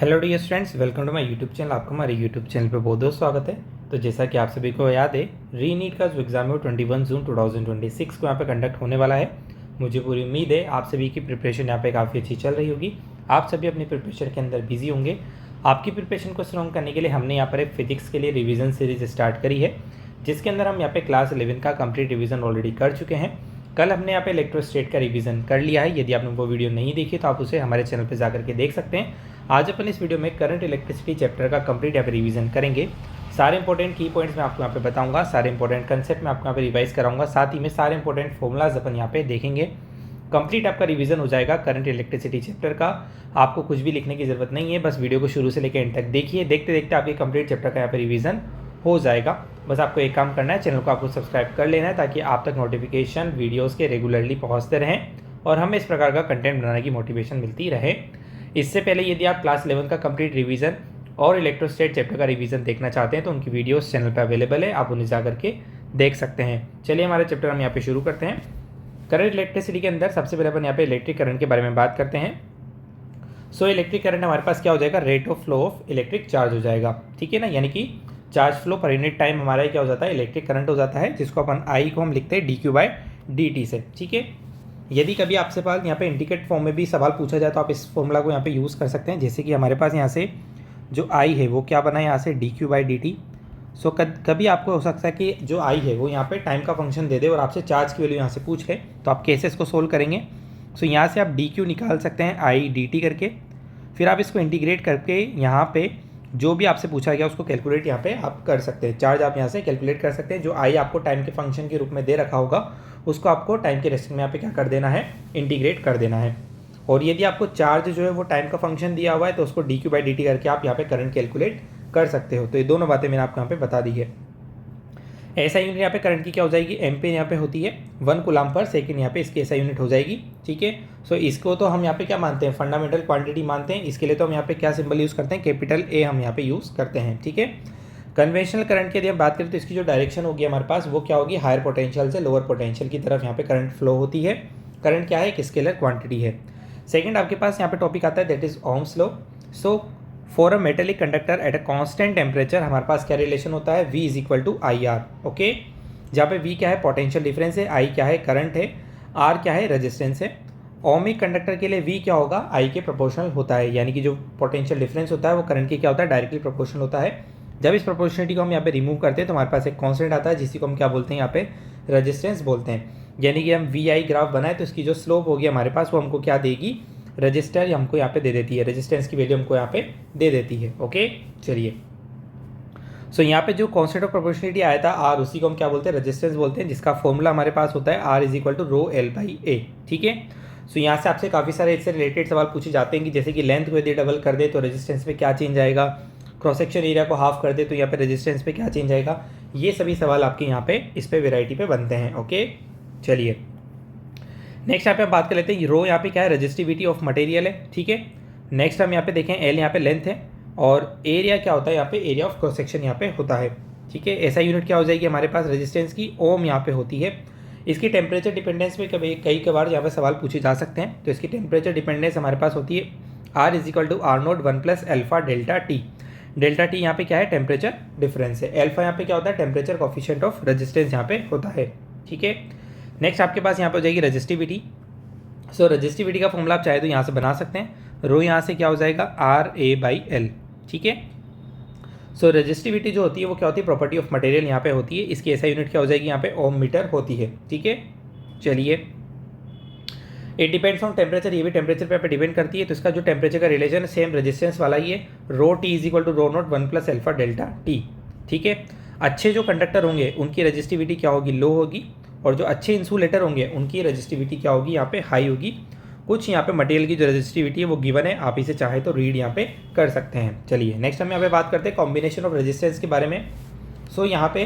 Hello dear students, welcome to my YouTube channel. आपका हमारे YouTube channel पे बहुत बहुत स्वागत है। तो जैसा कि आप सभी को याद है, री नीट का जो एग्ज़ाम है वो 21 जून 2026 को यहाँ पे कंडक्ट होने वाला है। मुझे पूरी उम्मीद है आप सभी की प्रिपरेशन यहाँ पे काफ़ी अच्छी चल रही होगी। आप सभी अपनी प्रिपरेशन के अंदर बिजी होंगे। आपकी प्रिपरेशन को स्ट्रॉन्ग करने के लिए हमने यहाँ पर एक फिजिक्स के लिए रिविज़न सीरीज स्टार्ट करी है, जिसके अंदर हम यहाँ पे क्लास 11 का कंप्लीट रिवीजन ऑलरेडी कर चुके हैं। कल हमने यहाँ पे इलेक्ट्रोस्टेट का रिवीजन कर लिया है। यदि आपने वो वीडियो नहीं देखी तो आप उसे हमारे चैनल पर जाकर के देख सकते हैं। आज अपन इस वीडियो में करंट इलेक्ट्रिसिटी चैप्टर का कंप्लीट यहाँ पे रिवीजन करेंगे। सारे इंपॉर्टेंट की पॉइंट्स मैं आपको यहाँ पे बताऊंगा, सारे इंपॉर्टेंट कंसेप्ट मैं आपको यहाँ पे रिवाइज कराऊंगा, साथ ही में सारे इंपॉर्टेंट फॉर्मुलाज अपन यहाँ पे देखेंगे। कंप्लीट आपका रिवीजन हो जाएगा करंट इलेक्ट्रिसिटी चैप्टर का। आपको कुछ भी लिखने की जरूरत नहीं है, बस वीडियो को शुरू से लेकर एंड तक देखिए। देखते देखते आपके कंप्लीट चैप्टर का यहाँ पे रिवीजन हो जाएगा। बस आपको एक काम करना है, चैनल को आपको सब्सक्राइब कर लेना है ताकि आप तक नोटिफिकेशन वीडियोज़ के रेगुलरली पहुँचते रहें और हमें इस प्रकार का कंटेंट बनाने की मोटिवेशन मिलती रहे। इससे पहले यदि आप क्लास 11 का कंप्लीट रिवीजन और इलेक्ट्रोस्टेट चैप्टर का रिवीजन देखना चाहते हैं तो उनकी वीडियोस चैनल पर अवेलेबल है, आप उन्हें जाकर के देख सकते हैं। चलिए हमारे चैप्टर हम यहाँ पे शुरू करते हैं। करंट इलेक्ट्रिसिटी के अंदर सबसे पहले अपन यहाँ पे इलेक्ट्रिक करंट के बारे में बात करते हैं। सो इलेक्ट्रिक करंट हमारे पास क्या हो जाएगा, rate of flow of electric charge हो जाएगा, ठीक है ना। यानी कि charge flow per unit time हमारा क्या हो जाता है, इलेक्ट्रिक करंट हो जाता है, जिसको अपन आई को हम लिखते हैं dq/dt से, ठीक है। यदि कभी आपसे पास यहाँ पे इंडिकेट फॉर्म में भी सवाल पूछा जाए तो आप इस फॉर्मूला को यहाँ पे यूज़ कर सकते हैं। जैसे कि हमारे पास यहाँ से जो आई है वो क्या बना है यहाँ से dq/dt। सो कभी आपको हो सकता है कि जो आई है वो यहाँ पे टाइम का फंक्शन दे दे और आपसे चार्ज की वैल्यू यहाँ से पूछ ले, तो आप कैसे इसको सोल्व करेंगे। सो यहाँ से आप dq निकाल सकते हैं i/dt करके, फिर आप इसको इंटीग्रेट करके यहाँ पे जो भी आपसे पूछा गया उसको कैलकुलेट यहाँ पे आप कर सकते हैं। चार्ज आप यहाँ से कैलकुलेट कर सकते हैं। जो आई आपको टाइम के फंक्शन के रूप में दे रखा होगा उसको आपको टाइम के रेस्पेक्ट में यहाँ पे क्या कर देना है, इंटीग्रेट कर देना है। और यदि आपको चार्ज जो है वो टाइम का फंक्शन दिया हुआ है तो उसको dq/dt करके आप यहाँ पे करंट कैलकुलेट कर सकते हो। तो ये दोनों बातें मैंने आपको यहाँ पे बता दी है। ऐसा यूनिट यहाँ पे करंट की क्या हो जाएगी, एम्पेयर यहाँ पे होती है 1 कूलम्ब पर सेकेंड, यहाँ पे इसकी ऐसा यूनिट हो जाएगी, ठीक है। सो इसको तो हम यहाँ पे क्या मानते हैं, फंडामेंटल क्वांटिटी मानते हैं। इसके लिए तो हम यहाँ पे क्या सिंबल यूज़ करते हैं, कैपिटल ए हम यहाँ पे यूज़ करते हैं, ठीक है। कन्वेंशनल करंट की यदि हम बात करें तो इसकी जो डायरेक्शन होगी हमारे पास वो क्या होगी, हायर पोटेंशियल से लोअर पोटेंशियल की तरफ यहाँ पे करंट फ्लो होती है। करंट क्या है, एक स्केलर क्वांटिटी है। सेकंड आपके पास यहाँ पे टॉपिक आता है that is Ohm's law. So for a metallic conductor at a constant temperature हमारे पास क्या रिलेशन होता है, V = IR, ओके। जहाँ पे V क्या है, पोटेंशियल डिफरेंस है, I क्या है, करंट है, R क्या है, रेजिस्टेंस है। ओमिक कंडक्टर के लिए V क्या होगा, I के प्रोपोर्शनल होता है। यानी कि जो पोटेंशियल डिफरेंस होता है वो करंट के क्या होता है, डायरेक्टली प्रोपोर्शनल होता है। जब इस प्रोपोर्शनलिटी को हम यहाँ पे रिमूव करते हैं तो हमारे पास एक कॉन्स्टेंट आता है जिसी को हम क्या बोलते हैं, यहाँ पे रेजिस्टेंस बोलते हैं। यानी कि हम VI ग्राफ बनाए तो इसकी जो स्लोप होगी हमारे पास वो हमको क्या देगी, रजिस्टर हमको यहाँ पे दे देती है, रेजिस्टेंस की वैल्यू हमको यहाँ पे दे देती है, ओके। चलिए, सो यहाँ पे जो कॉन्स्टेंट ऑफ प्रोपोर्शनलिटी आया था R, उसी को हम क्या बोलते हैं, रेजिस्टेंस बोलते हैं, जिसका फॉर्मूला हमारे पास होता है R = ρl/a, ठीक है। सो यहाँ से आपसे काफ़ी सारे इससे रिलेटेड सवाल पूछे जाते हैं कि जैसे कि लेंथ को यदि डबल कर दे तो रेजिस्टेंस पे क्या चेंज आएगा, क्रॉस सेक्शन एरिया को हाफ कर दे तो यहाँ पे रेजिस्टेंस पे क्या चेंज आएगा। ये सभी सवाल आपके यहाँ पे इस पे वेराइटी पे बनते हैं, ओके। चलिए नेक्स्ट यहाँ पे हम बात कर लेते हैं, रो यहाँ पे क्या है, रजिस्टिविटी ऑफ मटेरियल है, ठीक है। नेक्स्ट हम यहाँ पे देखें एल यहाँ पे लेंथ है और एरिया क्या होता है, यहाँ पे एरिया ऑफ क्रॉस सेक्शन यहाँ पे होता है, ठीक है। ऐसा यूनिट क्या हो जाएगी हमारे पास, रेजिस्टेंस की, ओम यहाँ पे होती है। इसकी टेम्परेचर डिपेंडेंस में कई बार यहाँ पे सवाल पूछे जा सकते हैं। तो इसकी टेम्परेचर डिपेंडेंस हमारे पास होती है R = R0 1 + alpha ΔT। ΔT यहाँ पे क्या है, टेम्परेचर डिफरेंस है। अल्फा यहाँ पे क्या होता है, टेम्परेचर कोफिशिएंट ऑफ रेजिस्टेंस यहाँ पे होता है, ठीक है। नेक्स्ट आपके पास यहाँ पे हो जाएगी रजिस्टिविटी। सो रजिस्टिविटी का फॉर्मूला आप चाहे तो यहाँ से बना सकते हैं। रो यहाँ से क्या हो जाएगा, RA/L, ठीक है। सो रजिस्टिविटी जो होती है वो क्या होती है, प्रॉपर्टी ऑफ मटेरियल यहाँ पे होती है। इसकी ऐसा यूनिट क्या हो जाएगी, यहाँ पे ओम मीटर होती है, ठीक है। चलिए, इट डिपेंड्स ऑन टेम्परेचर, ये भी टेम्परेचर पे डिपेंड करती है। तो इसका जो टेम्परेचर का रिलेशन सेम रेजिस्टेंस वाला ही है, ρT = ρ0 1 + अल्फा ΔT, ठीक है। अच्छे जो कंडक्टर होंगे उनकी रजिस्टिविटी क्या होगी, लो होगी, और जो अच्छे इंसुलेटर होंगे उनकी रजिस्टिविटी क्या होगी, यहाँ पे हाई होगी। कुछ यहाँ पे मटेरियल की जो रजिस्टिविटी है वो गिवन है, आप इसे चाहे तो रीड यहाँ पे कर सकते हैं। चलिए नेक्स्ट हम यहाँ पे बात करते हैं कॉम्बिनेशन ऑफ रेजिस्टेंस के बारे में। सो यहाँ पे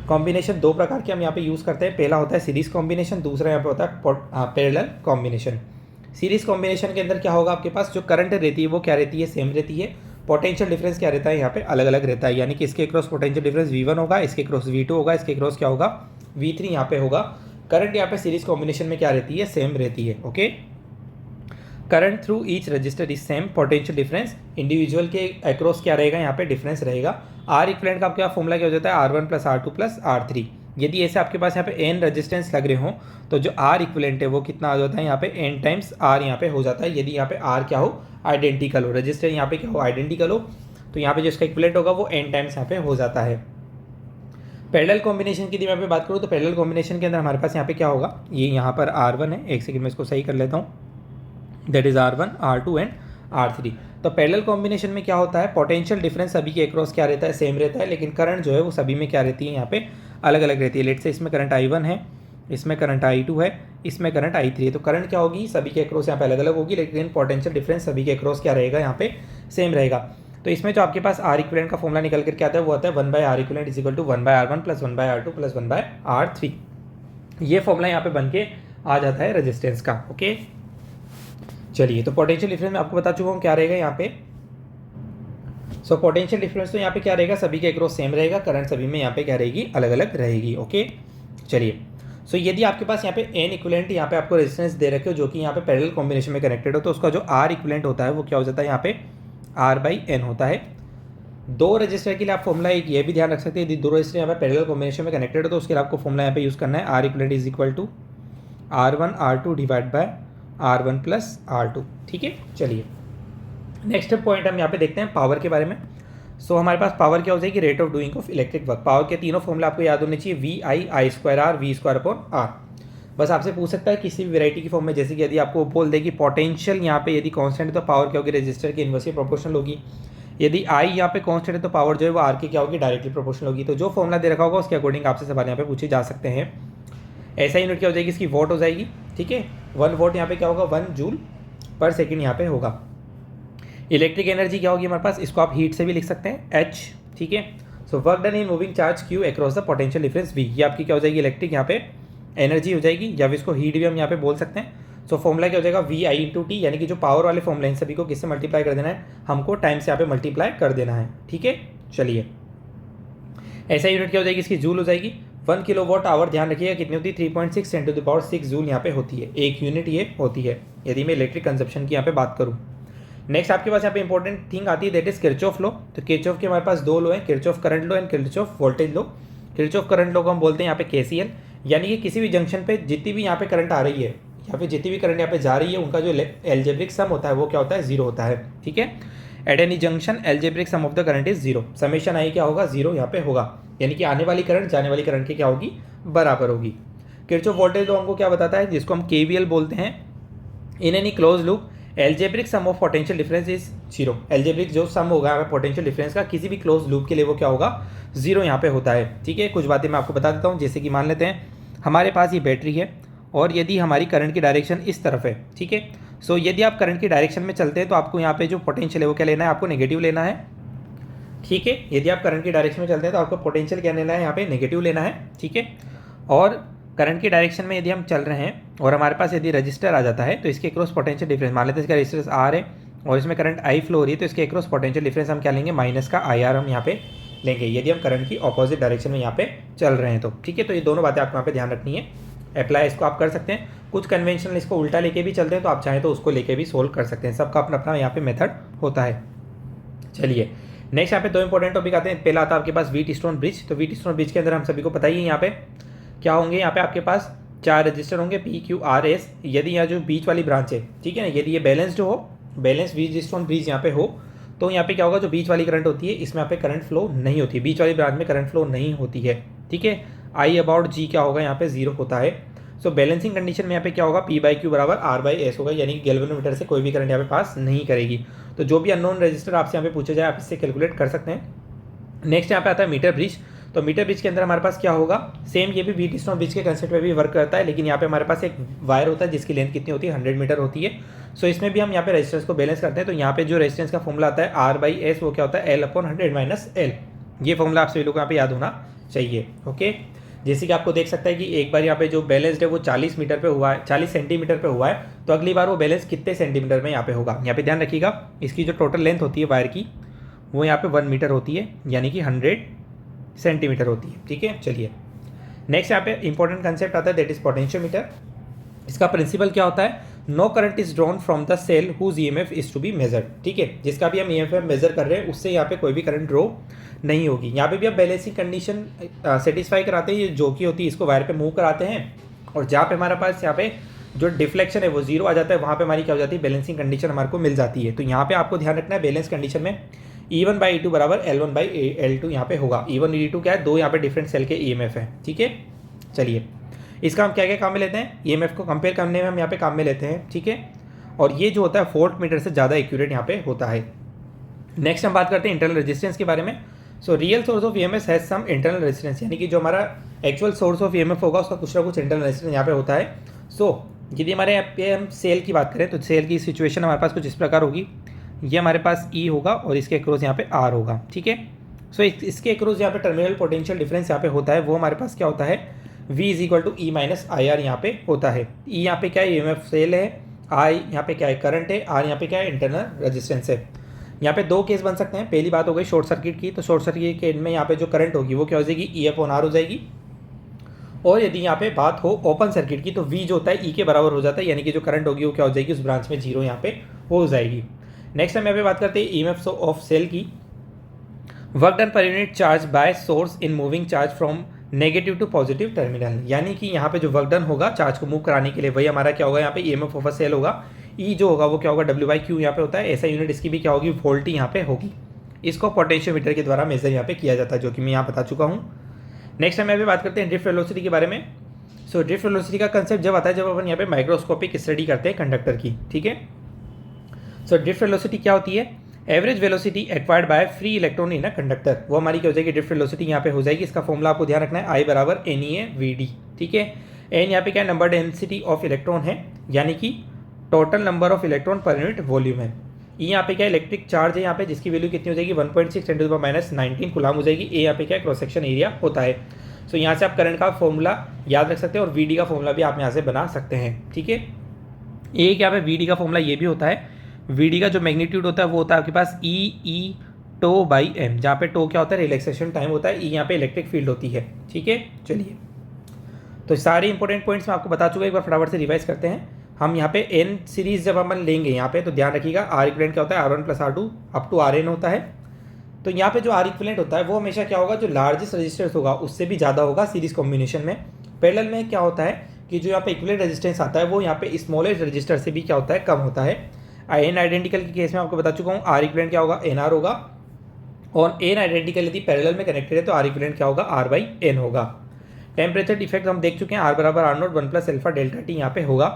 कॉम्बिनेशन दो प्रकार के हम यहाँ पे यूज़ करते हैं। पहला होता है सीरीज कॉम्बिनेशन, दूसरा यहाँ पे होता है पैरेलल कॉम्बिनेशन। सीरीज कॉम्बिनेशन के अंदर क्या होगा, आपके पास जो करंट रहती है वो क्या रहती है, सेम रहती है। पोटेंशियल डिफरेंस क्या रहता है, यहाँ पे अलग अलग रहता है। यानी कि इसके क्रॉस पोटेंशियल डिफरेंस V1 होगा, इसके क्रॉस V2 होगा, इसके क्रॉस क्या होगा, V3 यहाँ पे होगा। करंट यहाँ पे सीरीज कॉम्बिनेशन में क्या रहती है, सेम रहती है, okay. Current through each resistor is same, potential difference individual के अक्रॉस क्या रहेगा, यहाँ पे डिफरेंस रहेगा। आर इक्विवेलेंट का आपके पास फॉर्मूला क्या हो जाता है, R1 + R2 + R3। यदि ऐसे आपके पास यहाँ पे n रजिस्टेंस लग रहे हो तो जो आर इक्विवेलेंट है वो कितना आ जाता है, यहाँ पे n टाइम्स आर यहाँ पे हो जाता है। यदि यहाँ पे आर क्या हो, आइडेंटिकल हो, रजिस्टर यहाँ पे क्या हो, आइडेंटिकल हो, तो यहाँ पे जो इसका इक्विवेलेंट होगा वो n टाइम्स यहाँ पे हो जाता है। पैरेलल कॉम्बिनेशन की यदि मैं बात करूँ तो पैरेलल कॉम्बिनेशन के अंदर हमारे पास यहाँ पे क्या होगा, ये यहाँ पर R1 है, एक सेकंड में इसको सही कर लेता हूँ, that is R1, R2 and R3। तो पैरेलल कॉम्बिनेशन में क्या होता है, पोटेंशियल डिफरेंस सभी के अक्रॉस क्या रहता है, सेम रहता है, लेकिन करंट जो है वो सभी में क्या रहती है, यहाँ पे अलग अलग रहती है। लेट से इसमें करंट I1 है, इसमें करंट I2 है, इसमें करंट I3 है, तो करंट क्या होगी, सभी के अक्रॉस यहाँ पे अलग अलग होगी, लेकिन पोटेंशियल डिफरेंस सभी के अक्रॉस क्या रहेगा, यहाँ पे सेम रहेगा। तो इसमें जो आपके पास आर इक्विवेलेंट का फॉर्मूला निकल कर क्या आता है, वो आता है 1/R equivalent is equal to 1/R1 + 1/R2 + 1/R3। ये फॉर्मूला यहाँ पे बन के आ जाता है रेजिस्टेंस का। ओके, चलिए, तो पोटेंशियल डिफरेंस मैं आपको बता चुका हूँ क्या रहेगा यहाँ पे। सो पोटेंशियल डिफरेंस तो यहाँ पे क्या रहेगा, सभी के अक्रॉस सेम रहेगा, करंट सभी में यहाँ पे क्या रहेगी, अलग अलग रहेगी। ओके, चलिए, सो यदि आपके पास यहाँ पे n इक्विवेलेंट यहाँ पे आपको रेजिस्टेंस दे रखे हो जो कि यहाँ पे पैरेलल कॉम्बिनेशन में कनेक्टेड हो, तो उसका जो R इक्विवेलेंट होता है वो क्या हो जाता है, यहाँ पे R/n होता है। दो रजिस्टर के लिए आप फॉर्मूला एक ये भी ध्यान रख सकते हैं, यदि दो रजिस्टर यहाँ पे पैरेलल कॉम्बिनेशन में कनेक्टेड हो तो उसके लिए आपको फॉर्मूला यहाँ पे यूज़ करना है, R equivalent is equal to R1 R2 divide by R1 + R2। ठीक है, चलिए, नेक्स्ट पॉइंट हम यहाँ पे देखते हैं पावर के बारे में। सो हमारे पास पावर क्या हो जाएगी, rate of doing of electric work. Power के तीनों फॉर्मूला आपको याद होने चाहिए, VI, I²R, V²/R। बस आपसे पूछ सकता है किसी भी वैरायटी की फॉर्म में, जैसे कि यदि आपको बोल दे कि पोटेंशियल यहाँ पे यदि कांस्टेंट है तो पावर क्या होगी, रेजिस्टर के इनवर्सली प्रोपोर्शनल होगी। यदि I यहाँ पे कांस्टेंट है तो पावर जो है वो R की क्या होगी, डायरेक्टली प्रोपोर्शनल होगी। तो जो फॉर्मूला दे रखा होगा उसके अकॉर्डिंग आपसे सवाल यहाँ पे पूछे जा सकते हैं। ऐसा यूनिट क्या हो जाएगी, इसकी वोट हो जाएगी। ठीक है, 1 वोट यहाँ पे क्या होगा, 1 जूल/सेकंड यहाँ पे होगा। इलेक्ट्रिक एनर्जी क्या होगी हमारे पास, इसको आप हीट से भी लिख सकते हैं, H। ठीक है, so work done in moving charge Q across the potential difference V। ये आपकी क्या हो जाएगी, इलेक्ट्रिक यहाँ पे एनर्जी हो जाएगी, या फिर इसको हीट भी हम यहाँ पे बोल सकते हैं। सो फॉर्मूला क्या हो जाएगा, VI/T, यानी कि जो पावर वाले फॉर्मूला इन सभी को किससे मल्टीप्लाई कर देना है, हमको टाइम से यहाँ पे मल्टीप्लाई कर देना है। ठीक है, चलिए, ऐसा यूनिट क्या हो जाएगी, इसकी जूल हो जाएगी। 1 kWh ध्यान रखिएगा कितनी होती है, 3.6 × 10⁻⁶ जूल यहाँ पे होती है, एक यूनिट ये होती है यदि मैं इलेक्ट्रिक कंजप्शन की यहाँ पे बात करूँ। नेक्स्ट आपके पास यहाँ पे इंपॉर्टेंट थिंग आती है, दैट इज किरचॉफ लॉ। तो किरचॉफ के हमारे पास दो लॉ हैं, Kirchhoff current law and Kirchhoff voltage law. Kirchhoff current law को हम बोलते हैं यहाँ पे KCL, यानी कि किसी भी जंक्शन पे जितनी भी यहाँ पे करंट आ रही है या फिर जितनी भी करंट यहाँ पे जा रही है उनका जो एल्जेब्रिक सम होता है वो क्या होता है, 0 होता है। ठीक है, at any junction algebraic sum of the current is 0। Summation I क्या होगा, 0 यहाँ पे होगा, यानी कि आने वाली करंट जाने वाली करंट की क्या होगी, बराबर होगी। किरचॉफ वोल्टेज लॉ हमको क्या बताता है, जिसको हम KVL बोलते हैं, in any close loop algebraic sum of potential difference is 0। Algebraic जो सम होगा पोटेंशियल डिफरेंस का किसी भी क्लोज लूप के लिए वो क्या होगा, 0 यहाँ पे होता है। ठीक है, कुछ बातें मैं आपको बता देता हूँ, जैसे कि मान लेते हैं हमारे पास ये बैटरी है और यदि हमारी करंट की डायरेक्शन इस तरफ है। ठीक है, सो यदि आप करंट की डायरेक्शन में चलते हैं तो आपको यहाँ पे जो पोटेंशियल है वो क्या लेना है, आपको नेगेटिव लेना है। ठीक है, यदि आप करंट की डायरेक्शन में चलते हैं तो आपको पोटेंशियल क्या लेना है, यहाँ पे नेगेटिव लेना है। ठीक है, और करंट की डायरेक्शन में यदि हम चल रहे हैं और हमारे पास यदि रजिस्टर आ जाता है तो इसके क्रॉस पोटेंशियल डिफरेंस, मान लेते हैं इसका रजिस्टेंस R है और इसमें करंट I फ्लो हो रही है, तो इसके क्रॉस पोटेंशियल डिफरेंस हम क्या लेंगे, माइनस का IR हम यहाँ पे लेंगे, यदि हम करंट की ऑपोजिट डायरेक्शन में यहाँ पे चल रहे हैं तो। ठीक है, तो ये दोनों बातें आपको यहाँ पे ध्यान रखनी है, अप्लाई इसको आप कर सकते हैं। कुछ कन्वेंशनल इसको उल्टा लेके भी चलते हैं तो आप चाहें तो उसको लेके भी सोल्व कर सकते हैं, सबका अपना अपना यहाँ पे मेथड होता है। चलिए, नेक्स्ट यहाँ पे दो इंपॉर्टेंट टॉपिक आते हैं। पहला आता है आपके पास व्हीटस्टोन ब्रिज। तो व्हीटस्टोन ब्रिज के अंदर हम सभी को पता ही है यहाँ पे क्या होंगे, यहाँ पे आपके पास 4 रजिस्टर होंगे PQRS। यदि यहाँ जो बीच वाली ब्रांच है, ठीक है ना, यदि ये बैलेंस्ड हो, बैलेंस व्हीटस्टोन ब्रिज यहाँ पे हो, तो यहाँ पे क्या होगा, जो बीच वाली करंट होती है इसमें यहाँ पे करंट फ्लो नहीं होती है, बीच वाली ब्रांच में करंट फ्लो नहीं होती है। ठीक है, I/G क्या होगा, यहाँ पे 0 होता है। सो बैलेंसिंग कंडीशन में यहाँ पे क्या होगा, P/Q बराबर R/S होगा, यानी कि गैल्वेनोमीटर से कोई भी करंट यहाँ पे पास नहीं करेगी। तो जो भी अननोन रजिस्टर आपसे यहाँ पे पूछे जाए आप इससे कैलकुलेट कर सकते हैं। नेक्स्ट यहाँ पे आता है मीटर ब्रिज। तो मीटर ब्रिज के अंदर हमारे पास क्या होगा, सेम ये भी व्हीटस्टोन ब्रिज के कंसेप्ट में भी वर्क करता है, लेकिन यहाँ पे हमारे पास एक वायर होता है जिसकी लेंथ कितनी होती है, 100 मीटर होती है। सो इसमें भी हम यहाँ पे रेजिस्टेंस को बैलेंस करते हैं। तो यहाँ पे जो रेजिस्टेंस का फॉर्मूला आता है R/S, वो क्या होता है, L/100 - L। ये फॉर्मूला आप सभी लोगों को यहाँ पे याद होना चाहिए। ओके, जैसे कि आपको देख सकता है कि एक बार यहाँ पे जो बैलेंस्ड है वो 40 मीटर पे हुआ है, 40 सेंटीमीटर पे हुआ है, तो अगली बार वो बैलेंस कितने सेंटीमीटर में यहाँ पे होगा। यहाँ पे ध्यान रखिएगा, इसकी जो टोटल लेंथ होती है वायर की वो यहाँ पे 1 मीटर होती है, यानी कि 100 सेंटीमीटर होती है। ठीक है, चलिए नेक्स्ट यहाँ पे इंपॉर्टेंट कंसेप्ट आता है, दैट इज पोटेंशियोमीटर। इसका प्रिंसिपल क्या होता है, no current is drawn from the cell whose EMF is to be measured. ठीक है, जिसका भी हम ईएमएफ मेजर कर रहे हैं उससे यहाँ पे कोई भी करंट ड्रॉ नहीं होगी। यहाँ पे भी आप बैलेंसिंग कंडीशन सेटिस्फाई कराते हैं, ये जो की होती है इसको वायर पे मूव कराते हैं, और जहाँ पे हमारे पास यहाँ पे जो डिफ्लेक्शन है वो जीरो आ जाता है, वहाँ पे हमारी क्या हो जाती है, बैलेंसिंग कंडीशन हमारे को मिल जाती है। तो यहाँ पे आपको ध्यान रखना है, बैलेंस कंडीशन में E1/E2 बराबर L1/L2 यहाँ पे होगा। E1 E2 क्या है, दो यहाँ पे डिफरेंट सेल के ईएमएफ है। ठीक है, चलिए इसका हम क्या क्या काम में लेते हैं, ईएमएफ को कंपेयर करने में हम यहाँ पे काम में लेते हैं। ठीक है, और ये जो होता है वोल्ट मीटर से ज़्यादा एक्यूरेट यहाँ पे होता है। नेक्स्ट हम बात करते हैं इंटरनल रेजिस्टेंस के बारे में। So real source of EMF has some internal resistance, यानी कि जो हमारा एक्चुअल सोर्स ऑफ ईएमएफ होगा उसका कुछ ना कुछ इंटरनल रेजिस्टेंस यहाँ पे होता है। सो यदि हमारे यहाँ पे हम सेल की बात करें तो सेल की सिचुएशन हमारे पास कुछ इस प्रकार होगी, ये हमारे पास E होगा और इसके अक्रॉस यहाँ पे R होगा। ठीक है, सो इसके अक्रॉस यहाँ पे टर्मिनल पोटेंशियल डिफरेंस यहाँ पे होता है, वो हमारे पास क्या होता है, V = E - IR यहाँ पे होता है। E यहाँ पे क्या है, ईएमएफ सेल है, I यहाँ पे क्या है, करंट है, R यहाँ पे क्या है, इंटरनल रेजिस्टेंस है। यहाँ पे दो केस बन सकते हैं, पहली बात हो गई शॉर्ट सर्किट की, तो शॉर्ट सर्किट के एंड में यहाँ पे जो करंट होगी वो क्या हो जाएगी, E/R हो जाएगी। और यदि यहाँ पे बात हो ओपन सर्किट की तो V जो होता है E के बराबर हो जाता है, यानी कि जो करंट होगी वो क्या हो जाएगी, उस ब्रांच में जीरो यहाँ पे हो जाएगी। नेक्स्ट हम यहाँ पे बात करते हैं ईएमएफ ऑफ सेल की। वर्क डन पर unit charge by source in moving charge from negative to positive terminal, यानी कि यहाँ पे जो वर्क डन होगा चार्ज को मूव कराने के लिए वही हमारा क्या होगा, यहाँ पे ईएमएफ ऑफ अ सेल होगा। E जो होगा वो क्या होगा, W/Q यहाँ पे होता है, ऐसा यूनिट इसकी भी क्या होगी, वोल्ट यहाँ पे होगी। इसको पोटेंशियोमीटर के द्वारा मेजर यहाँ पे किया जाता है, जो कि मैं यहाँ बता चुका हूँ। नेक्स्ट हम यहाँ पे बात करते हैं ड्रिफ्ट वेलोसिटी के बारे में। सो ड्रिफ्ट वेलोसिटी का कंसेप्ट जब आता है जब अपन यहाँ पे माइक्रोस्कोपिक स्टडी करते हैं कंडक्टर की। ठीक है, सो ड्रिफ्ट वेलोसिटी क्या होती है, average velocity acquired by free electron in a conductor, वो हमारी क्या हो जाएगी, ड्रिफ्ट वेलोसिटी यहाँ पे हो जाएगी। इसका फॉर्मूला आपको ध्यान रखना है, I = NeA/Vd। ठीक है, N यहाँ पे क्या नंबर डेंसिटी ऑफ इलेक्ट्रॉन है, यानी कि total number of electron per unit volume है। E यहाँ पे क्या इलेक्ट्रिक चार्ज है यहाँ पे, जिसकी वैल्यू कितनी हो जाएगी, 1.6 × 10⁻19 कूलम हो जाएगी। A यहाँ पे क्या क्रॉस सेक्शन एरिया होता है। सो यहाँ से आप करंट का फॉर्मूला याद रख सकते हैं और Vd का फॉर्मूला भी आप यहाँ से बना सकते हैं। ठीक है, एक यहाँ पे Vd का फॉर्मूला ये भी होता है, Vd का जो मैग्नीट्यूड होता है वो होता है आपके पास E/τ/m, जहाँ पे टो क्या होता है, रिलैक्सेशन टाइम होता है, E यहाँ पे इलेक्ट्रिक फील्ड होती है। ठीक है, चलिए तो सारे इंपॉर्टेंट पॉइंट्स मैं आपको बता चुका, एक बार फटाफट से रिवाइज करते हैं। हम यहाँ पे N सीरीज जब हम लेंगे यहाँ पे तो ध्यान रखिएगा R इक्विवेलेंट क्या होता है, R1 + R2 up to Rn होता है। तो यहाँ पे जो R इक्विवेलेंट होता है वो हमेशा क्या होगा, जो लार्जेस्ट रेजिस्टेंस होगा उससे भी ज़्यादा होगा सीरीज कॉम्बिनेशन में। पैरेलल में क्या होता है कि जो यहाँ पे इक्विवेलेंट रेजिस्टेंस आता है वो यहाँ पे स्मॉलेस्ट रजिस्टर से भी क्या होता है, कम होता है। N आइडेंटिकल के केस में आपको बता चुका हूँ, R इक्विवेलेंट क्या होगा, NR होगा, और N आइडेंटिकल यदि पैरेलल में कनेक्टेड है तो R इक्विवेलेंट क्या होगा, R/N होगा। टेम्परेचर डिफेक्ट हम देख चुके हैं, R = R0 1 + α ΔT यहाँ पे होगा।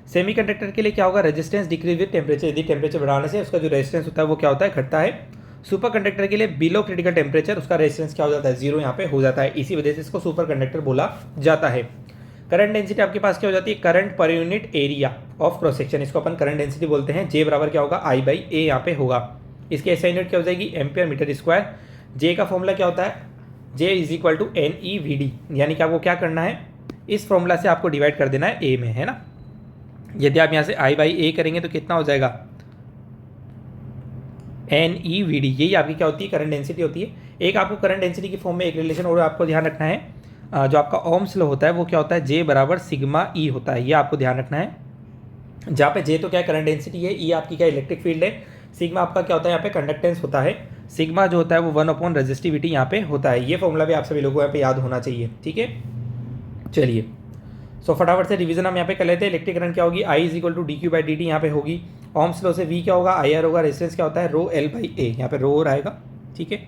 सेमीकंडक्टर के लिए क्या होगा, रेजिस्टेंस डिक्रीज विद टेम्परेचर, यदि टेम्परेचर बढ़ाने से उसका जो रेजिस्टेंस होता है वो क्या होता है, घटता है। सुपर कंडक्टर के लिए बिलो क्रिटिकल टेम्परेचर उसका रेजिस्टेंस क्या हो जाता है, जीरो यहाँ पे हो जाता है, इसी वजह से इसको सुपर कंडक्टर बोला जाता है। करंट डेंसिटी आपके पास क्या हो जाती है, current per unit area of cross section, इसको अपन करंट डेंसिटी बोलते हैं। J बराबर क्या होगा, I/A यहाँ पे होगा। इसकी ऐसा यूनिट क्या हो जाएगी, एम्पियर मीटर स्क्वायर। J का फॉर्मूला क्या होता है, J = NeVd, यानी कि आपको क्या करना है, इस फॉर्मूला से आपको डिवाइड कर देना है A में, है ना। यदि आप यहाँ से I/A करेंगे तो कितना हो जाएगा, NeVd, यही आपकी क्या होती है, करंट डेंसिटी होती है। एक आपको करंट डेंसिटी की फॉर्म में एक रिलेशन और आपको ध्यान रखना है, जो आपका ओम्स लॉ होता है वो क्या होता है, J = σE होता है, ये आपको ध्यान रखना है। जहाँ पे J तो क्या है करंट डेंसिटी है, E आपकी क्या इलेक्ट्रिक फील्ड है, सिग्मा आपका क्या होता है यहाँ पे कंडक्टेंस होता है, सिग्मा जो होता है वो 1 रेजिस्टिविटी यहाँ पे होता है। ये फॉर्मूला भी आप सभी लोगों को यहाँ पे याद होना चाहिए। ठीक है, चलिए सो फटाफट से रिवीजन हम यहाँ पे कर लेते हैं। इलेक्ट्रिक करंट क्या होगी, I = dq/dt यहाँ पे होगी। ओम्स लॉ से V क्या होगा, IR होगा, रेजिस्टेंस क्या होता है, ρL/A, यहाँ पे रो आएगा। ठीक है,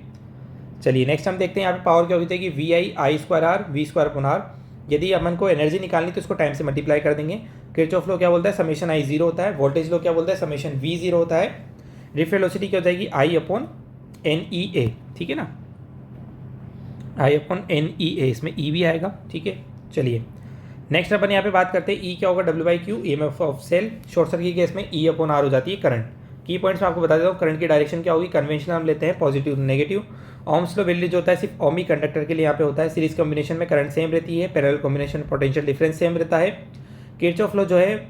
चलिए नेक्स्ट हम देखते हैं यहाँ पे पावर क्या होती है कि VI² V²/R। यदि अपन को एनर्जी निकालनी तो इसको टाइम से मल्टीप्लाई कर देंगे। किरचॉफ लॉ क्या बोलता है, समेशन I 0 होता है। वोल्टेज लॉ क्या बोलता है, समेशन V 0 होता है। ड्रिफ्ट वेलोसिटी क्या हो जाएगी, I/NeA, ठीक है ना, I/NeA, इसमें E भी आएगा। ठीक है, चलिए नेक्स्ट अपन यहाँ पे बात करते हैं E क्या होगा, W/Q, EMF of cell. Short circuit case में E/R हो जाती है करंट। की पॉइंट्स मैं आपको बता देता हूँ, करंट की डायरेक्शन क्या होगी, कन्वेंशनल हम लेते हैं positive negative. Ohm's law value जो होता है सिर्फ ओमिक कंडक्टर के लिए यहाँ पे होता है। सीरीज कॉम्बिनेशन में करंट सेम रहती है, पैरेलल कॉम्बिनेशन में पोटेंशियल डिफरेंस सेम रहता है। किरचॉफ लॉ जो है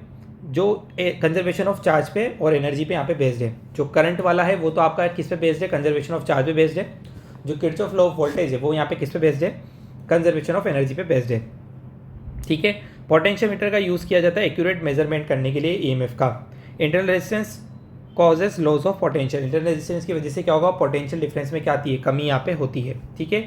जो कंजर्वेशन ऑफ चार्ज पे और एनर्जी पे यहाँ पे बेस्ड है। जो करंट वाला है वो तो आपका किस पे बेस्ड है, कंजर्वेशन ऑफ चार्ज पे बेस्ड है। जो किरचॉफ लॉ ऑफ वोल्टेज है वो यहाँ पे किस पे बेस्ड है, कंजर्वेशन ऑफ एनर्जी पे बेस्ड है। ठीक है, पोटेंशियोमीटर का यूज़ किया जाता है एक्यूरेट मेजरमेंट करने के लिए ईएमएफ का। Internal resistance causes loss of potential, internal resistance की वजह से क्या होगा, पोटेंशियल डिफरेंस में क्या आती है, कमी यहाँ पे होती है। ठीक है,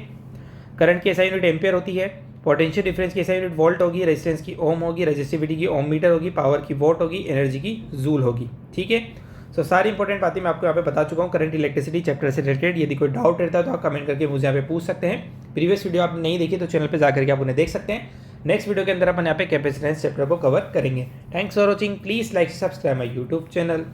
करंट की एसआई यूनिट एम्पियर होती है, पोटेंशियल डिफरेंस की एसआई यूनिट वोल्ट होगी, रेजिस्टेंस की ओम होगी, रेजिस्टिविटी की ओम मीटर होगी, पावर की वोट होगी, एनर्जी की जूल होगी। ठीक है, सो सारी इंपॉर्टेंट बातें मैं आपको यहाँ पे बता चुका हूँ करंट इलेक्ट्रिसिटी चैप्टर से रिलेटेड। यदि कोई डाउट रहता है तो आप कमेंट करके मुझे यहाँ पे पूछ सकते हैं। प्रीवियस वीडियो आपने नहीं देखी तो चैनल पे जाकर के आप उन्हें देख सकते हैं। नेक्स्ट वीडियो के अंदर अपन यहाँ पे कैपेसिटेंस चैप्टर को कवर करेंगे। Thanks for watching, please like subscribe my YouTube channel.